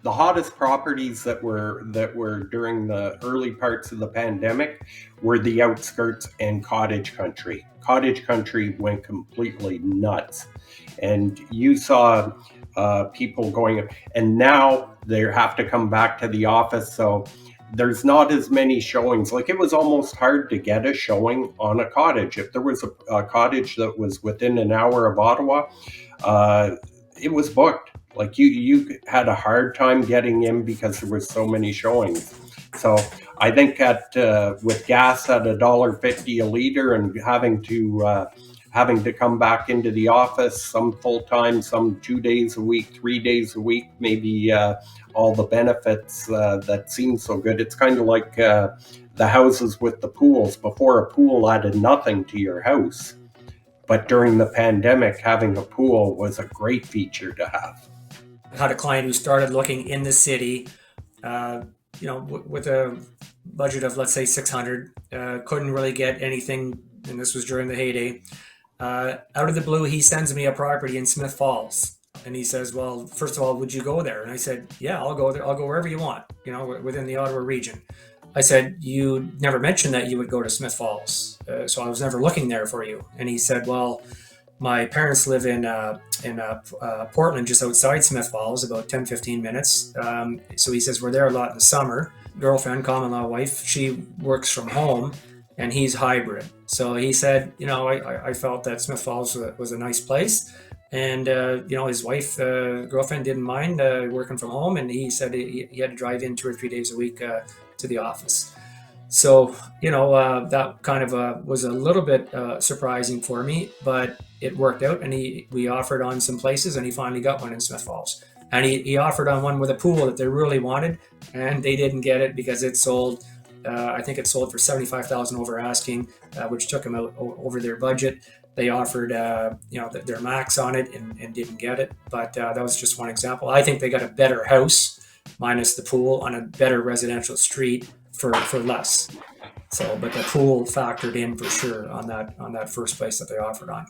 The hottest properties that were during the early parts of the pandemic were the outskirts and cottage country. Cottage country went completely nuts, and you saw people going, and now they have to come back to the office, so there's not as many showings. Like, it was almost hard to get a showing on a cottage. If there was a cottage that was within an hour of Ottawa, it was booked. Like, you had a hard time getting in because there was so many showings. So I think with gas at $1.50 a liter, and having to come back into the office, some full time, some 2 days a week, 3 days a week, maybe all the benefits that seem so good. It's kind of like the houses with the pools. Before, a pool added nothing to your house, but during the pandemic, having a pool was a great feature to have. I had a client who started looking in the city, with a budget of, let's say, 600, couldn't really get anything, and this was during the heyday. Out of the blue, he sends me a property in Smith Falls, and he says, "Well, first of all, would you go there?" And I said, "Yeah, I'll go there. I'll go wherever you want, within the Ottawa region." I said, "You never mentioned that you would go to Smith Falls, so I was never looking there for you." And he said, "Well, my parents live in Portland, just outside Smith Falls, about 10-15 minutes. So he says, we're there a lot in the summer. Girlfriend, common law wife, she works from home, and he's hybrid. So he said, I felt that Smith Falls was a nice place. And, his wife, girlfriend, didn't mind working from home. And he said he had to drive in 2 or 3 days a week to the office. So, that kind of was a little bit surprising for me, but it worked out, and we offered on some places, and he finally got one in Smith Falls. And he offered on one with a pool that they really wanted, and they didn't get it because it sold, I think it sold for $75,000 over asking, which took them out over their budget. They offered, their max on it and didn't get it. But that was just one example. I think they got a better house, minus the pool, on a better residential street for less. So, but the pool factored in for sure on that first place that they offered on.